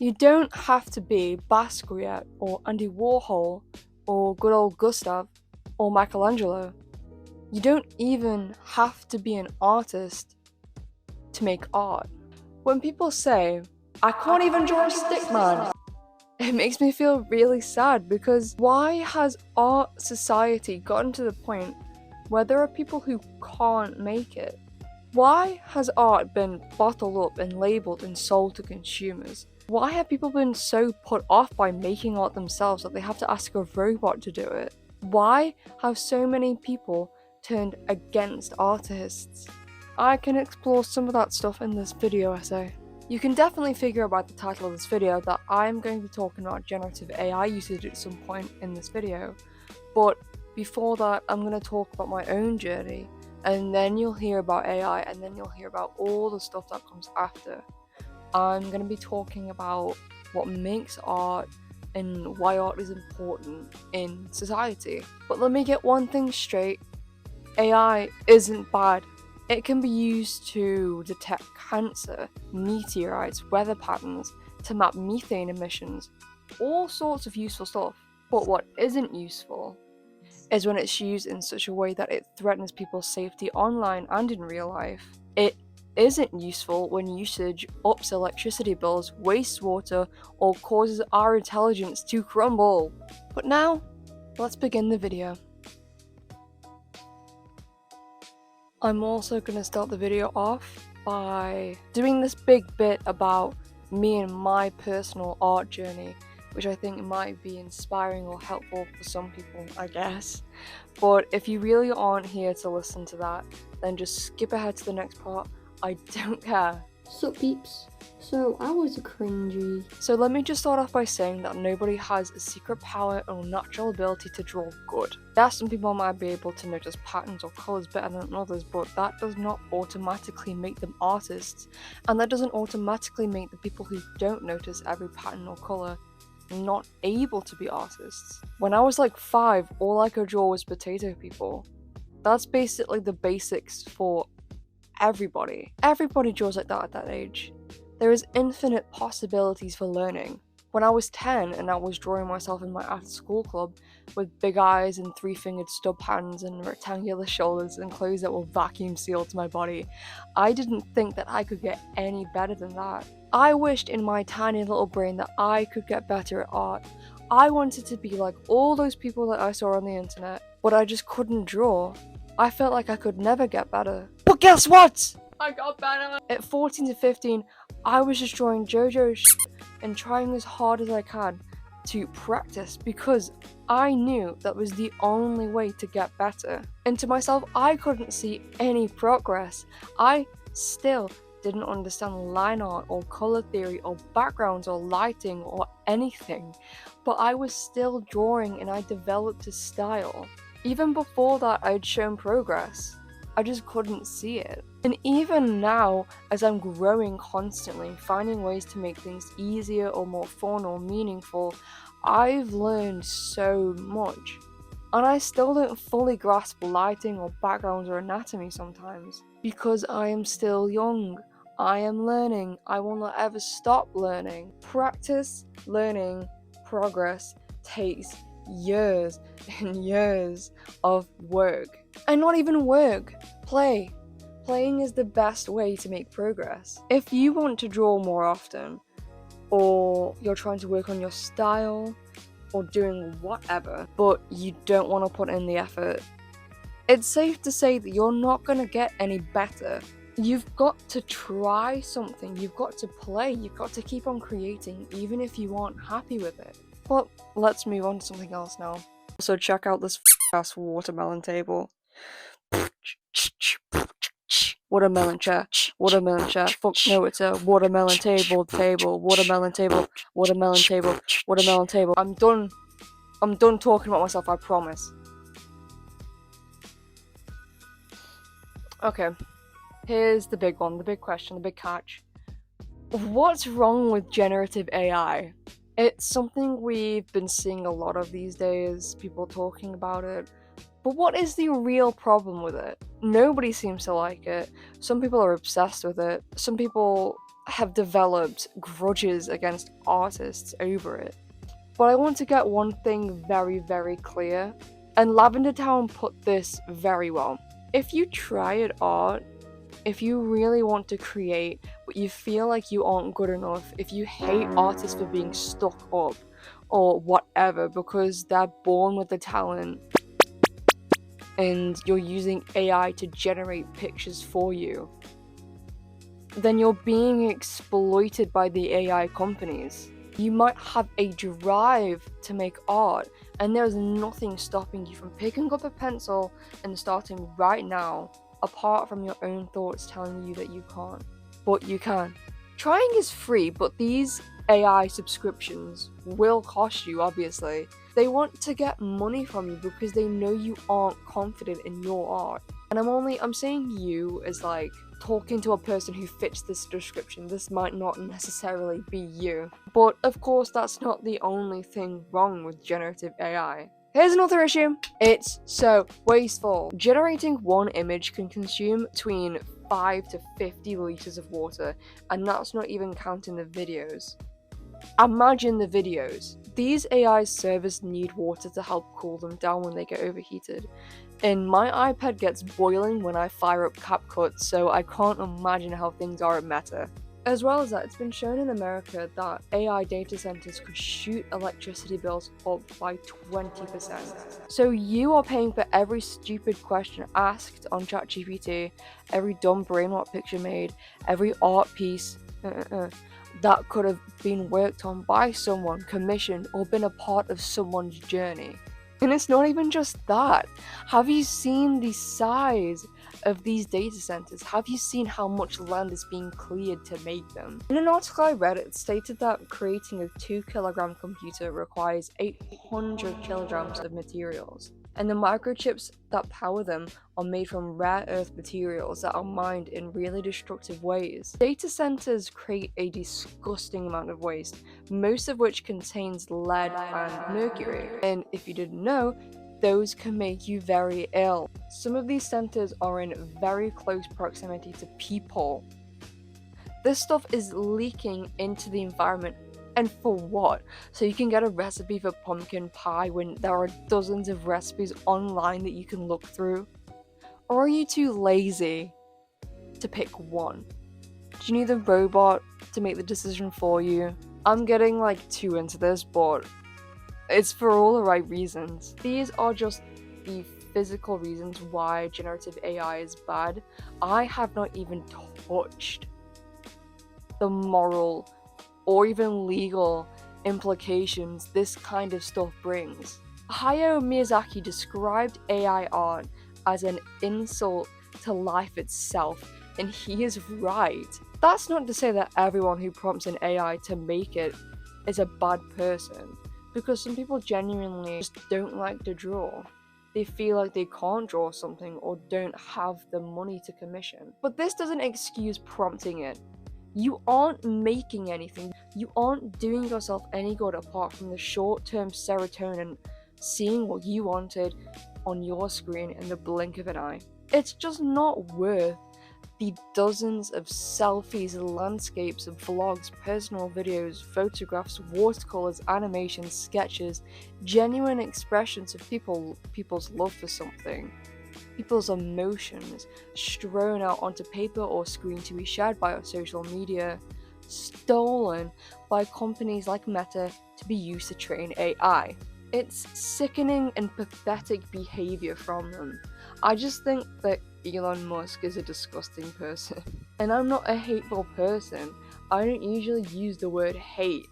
You don't have to be Basquiat or Andy Warhol or good old Gustav or Michelangelo. You don't even have to be an artist to make art. When people say, "I can't even draw a stick man," it makes me feel really sad, because why has art society gotten to the point where there are people who can't make it? Why has art been bottled up and labelled and sold to consumers? Why have people been so put off by making art themselves that they have to ask a robot to do it? Why have so many people turned against artists? I can explore some of that stuff in this video essay. You can definitely figure out by the title of this video that I'm going to be talking about generative AI usage at some point in this video, but before that I'm going to talk about my own journey, and then you'll hear about AI, and then you'll hear about all the stuff that comes after. I'm going to be talking about what makes art and why art is important in society. But let me get one thing straight: AI isn't bad. It can be used to detect cancer, meteorites, weather patterns, to map methane emissions, all sorts of useful stuff. But what isn't useful is when it's used in such a way that it threatens people's safety online and in real life. It isn't useful when usage ups electricity bills, wastes water, or causes our intelligence to crumble. But now, let's begin the video. I'm also going to start the video off by doing this big bit about me and my personal art journey, which I think might be inspiring or helpful for some people, I guess. But if you really aren't here to listen to that, then just skip ahead to the next part. I don't care. Sup peeps? So I was a cringy. So let me just start off by saying that nobody has a secret power or natural ability to draw good. Yes, some people might be able to notice patterns or colours better than others, but that does not automatically make them artists, and that doesn't automatically make the people who don't notice every pattern or colour not able to be artists. When I was like 5, all I could draw was potato people. That's basically the basics for everybody. Everybody draws like that at that age. There is infinite possibilities for learning. When I was 10 and I was drawing myself in my after school club with big eyes and 3-fingered stub hands and rectangular shoulders and clothes that were vacuum sealed to my body, I didn't think that I could get any better than that. I wished in my tiny little brain that I could get better at art. I wanted to be like all those people that I saw on the internet, but I just couldn't draw. I felt like I could never get better. But guess what? I got better! At 14 to 15, I was just drawing JoJo and trying as hard as I can to practice, because I knew that was the only way to get better. And to myself, I couldn't see any progress. I still didn't understand line art or color theory or backgrounds or lighting or anything, but I was still drawing and I developed a style. Even before that, I'd shown progress. I just couldn't see it. And even now, as I'm growing constantly, finding ways to make things easier or more fun or meaningful, I've learned so much. And I still don't fully grasp lighting or backgrounds or anatomy sometimes, because I am still young. I am learning. I will not ever stop learning. Practice, learning, progress takes years and years of work. And not even work, play. Playing is the best way to make progress. If you want to draw more often, or you're trying to work on your style, or doing whatever, but you don't want to put in the effort, it's safe to say that you're not going to get any better. You've got to try something, you've got to play, you've got to keep on creating, even if you aren't happy with it. But let's move on to something else now. So check out this ass watermelon table. Watermelon chair, watermelon chair, fuck no, it's a watermelon table, watermelon table, watermelon table, watermelon table. I'm done talking about myself, I promise. Okay, here's the big one, the big question, the big catch. What's wrong with generative AI? It's something we've been seeing a lot of these days, people talking about it, But what is the real problem with it? Nobody seems to like it. Some people are obsessed with it. Some people have developed grudges against artists over it. But I want to get one thing very, very clear, and Lavender Town put this very well. If you try at art, if you really want to create, but you feel like you aren't good enough, if you hate artists for being stuck up or whatever because they're born with the talent and you're using AI to generate pictures for you, then you're being exploited by the AI companies. You might have a drive to make art, and there's nothing stopping you from picking up a pencil and starting right now, apart from your own thoughts telling you that you can't. But you can. Trying is free, but these AI subscriptions will cost you, obviously. They want to get money from you because they know you aren't confident in your art. And I'm saying you as like talking to a person who fits this description. This might not necessarily be you. But of course, that's not the only thing wrong with generative AI. Here's another issue. It's so wasteful. Generating one image can consume between 5 to 50 liters of water, and that's not even counting the videos. Imagine the videos. These AI servers need water to help cool them down when they get overheated. And my iPad gets boiling when I fire up CapCut, so I can't imagine how things are at Meta. As well as that, it's been shown in America that AI data centers could shoot electricity bills up by 20%. So you are paying for every stupid question asked on ChatGPT, every dumb brainwashed picture made, every art piece that could have been worked on by someone, commissioned, or been a part of someone's journey. And it's not even just that. Have you seen the size of these data centers? Have you seen how much land is being cleared to make them? In an article I read, it stated that creating a 2-kilogram computer requires 800 kilograms of materials. And the microchips that power them are made from rare earth materials that are mined in really destructive ways. Data centers create a disgusting amount of waste, most of which contains lead and mercury. And if you didn't know, those can make you very ill. Some of these centers are in very close proximity to people. This stuff is leaking into the environment. And for what? So you can get a recipe for pumpkin pie when there are dozens of recipes online that you can look through? Or are you too lazy to pick one? Do you need a robot to make the decision for you? I'm getting like too into this, but it's for all the right reasons. These are just the physical reasons why generative AI is bad. I have not even touched the moral or even legal implications this kind of stuff brings. Hayao Miyazaki described AI art as an insult to life itself, and he is right. That's not to say that everyone who prompts an AI to make it is a bad person, because some people genuinely just don't like to draw. They feel like they can't draw something or don't have the money to commission. But this doesn't excuse prompting it. You aren't making anything. You aren't doing yourself any good apart from the short-term serotonin, seeing what you wanted on your screen in the blink of an eye. It's just not worth the dozens of selfies, landscapes, vlogs, personal videos, photographs, watercolors, animations, sketches, genuine expressions of people's love for something, people's emotions strewn out onto paper or screen to be shared by our social media, stolen by companies like Meta to be used to train AI. It's sickening and pathetic behavior from them. I just think that Elon Musk is a disgusting person. And I'm not a hateful person. I don't usually use the word hate.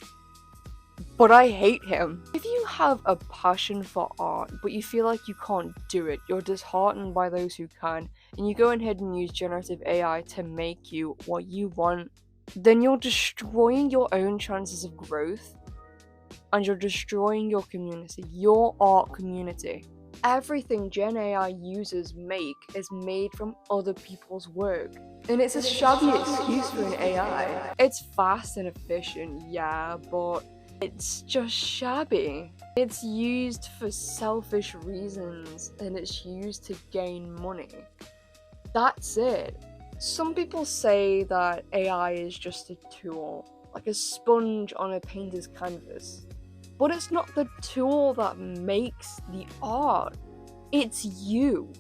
But I hate him. If you have a passion for art, but you feel like you can't do it, you're disheartened by those who can, and you go ahead and use generative AI to make you what you want, then you're destroying your own chances of growth, and you're destroying your community, your art community. Everything genAI users make is made from other people's work. And it's a shabby excuse for an AI. It's fast and efficient, yeah, but It's just shabby. It's used for selfish reasons and it's used to gain money. That's it. Some people say that AI is just a tool, like a sponge on a painter's canvas. But it's not the tool that makes the art. It's you.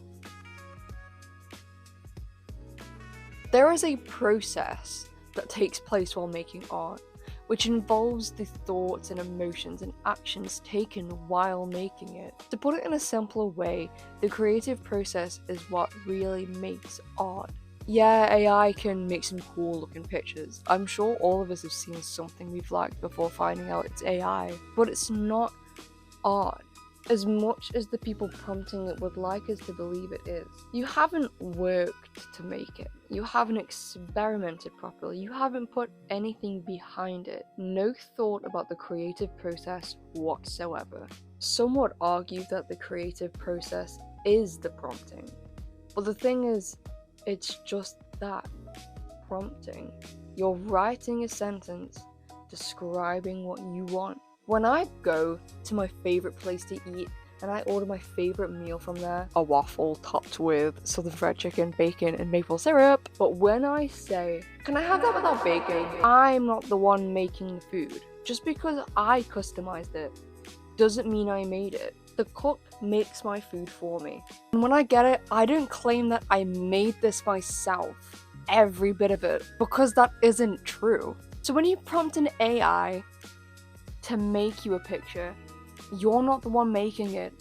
There is a process that takes place while making art, which involves the thoughts and emotions and actions taken while making it. To put it in a simpler way, the creative process is what really makes art. Yeah, AI can make some cool looking pictures. I'm sure all of us have seen something we've liked before finding out it's AI, but it's not art as much as the people prompting it would like us to believe it is. You haven't worked to make it. You haven't experimented properly. You haven't put anything behind it. No thought about the creative process whatsoever. Some would argue that the creative process is the prompting. But the thing is, it's just that, prompting. You're writing a sentence describing what you want. When I go to my favourite place to eat and I order my favourite meal from there, a waffle topped with southern fried chicken, bacon, and maple syrup, but when I say, "Can I have that without bacon?" I'm not the one making the food. Just because I customized it doesn't mean I made it. The cook makes my food for me. And when I get it, I don't claim that I made this myself, every bit of it, because that isn't true. So when you prompt an AI to make you a picture, you're not the one making it.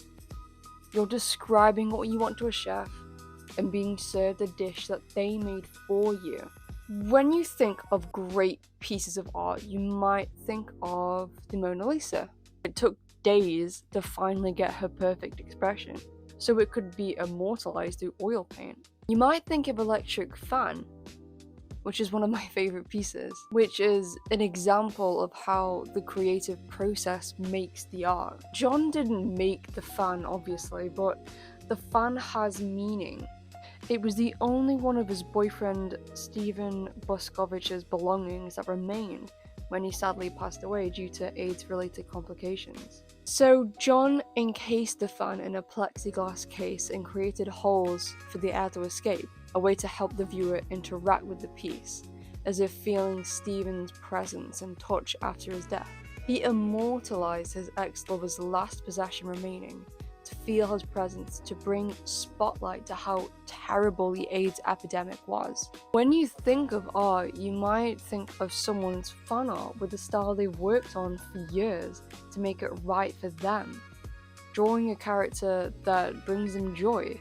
You're describing what you want to a chef and being served a dish that they made for you. When you think of great pieces of art, you might think of the Mona Lisa. It took days to finally get her perfect expression, so it could be immortalized through oil paint. You might think of Electric Fan, which is one of my favorite pieces, which is an example of how the creative process makes the art. John didn't make the fan, obviously, but the fan has meaning. It was the only one of his boyfriend Stephen Boskovich's belongings that remained when he sadly passed away due to AIDS-related complications. So John encased the fan in a plexiglass case and created holes for the air to escape, a way to help the viewer interact with the piece, as if feeling Stephen's presence and touch after his death. He immortalized his ex-lover's last possession remaining, to feel his presence, to bring spotlight to how terrible the AIDS epidemic was. When you think of art, you might think of someone's fan art with the style they've worked on for years to make it right for them, drawing a character that brings them joy.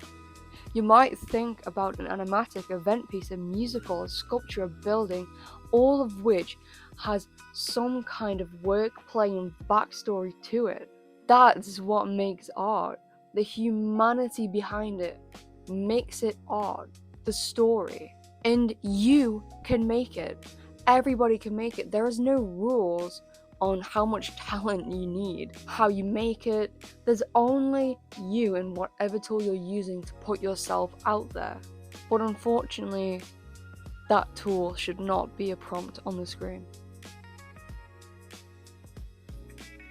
You might think about an animatic, event piece, a musical, a sculpture, a building, all of which has some kind of work, play, and backstory to it. That's what makes art. The humanity behind it makes it art. The story. And you can make it. Everybody can make it. There is no rules on how much talent you need, how you make it. There's only you and whatever tool you're using to put yourself out there. But unfortunately, that tool should not be a prompt on the screen.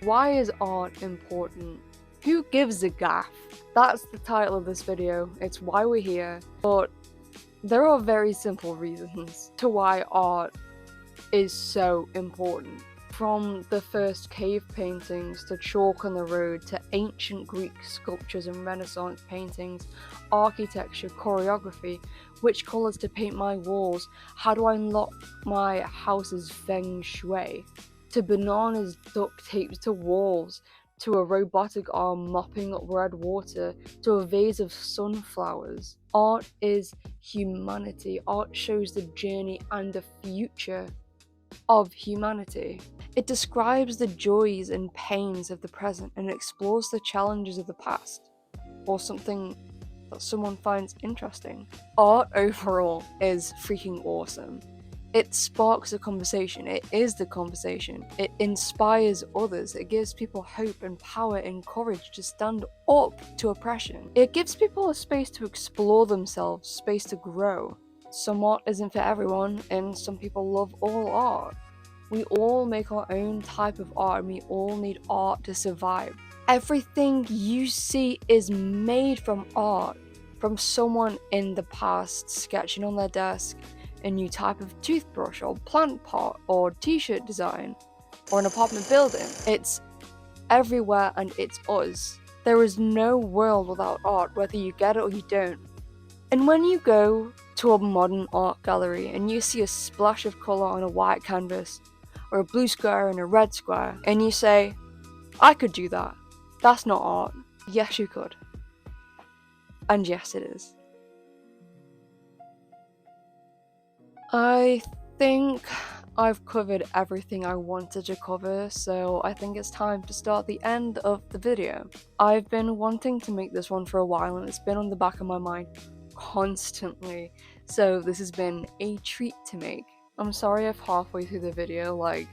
Why is art important? Who gives a gaff? That's the title of this video. It's why we're here. But there are very simple reasons to why art is so important. From the first cave paintings to chalk on the road to ancient Greek sculptures and Renaissance paintings, architecture, choreography, which colours to paint my walls, how do I unlock my house's feng shui, to bananas duct taped to walls, to a robotic arm mopping up red water, to a vase of sunflowers. Art is humanity. Art shows the journey and the future of humanity. It describes the joys and pains of the present and explores the challenges of the past, or something that someone finds interesting. Art overall is freaking awesome. It sparks a conversation. It is the conversation. It inspires others. It gives people hope and power and courage to stand up to oppression. It gives people a space to explore themselves, space to grow. Some art isn't for everyone, and some people love all art. We all make our own type of art and we all need art to survive. Everything you see is made from art, from someone in the past sketching on their desk a new type of toothbrush or plant pot or t-shirt design or an apartment building. It's everywhere and it's us. There is no world without art, whether you get it or you don't. And when you go to a modern art gallery and you see a splash of colour on a white canvas, or a blue square and a red square, and you say, I could do that. That's not art. Yes, you could. And yes, it is. I think I've covered everything I wanted to cover, so I think it's time to start the end of the video. I've been wanting to make this one for a while and it's been on the back of my mind constantly, so this has been a treat to make. I'm sorry if halfway through the video, like,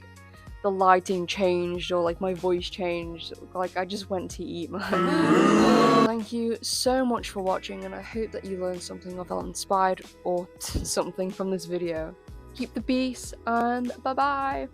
the lighting changed or like my voice changed, like I just went to eat, man. Thank you so much for watching and I hope that you learned something or felt inspired or something from this video. Keep the peace and bye bye!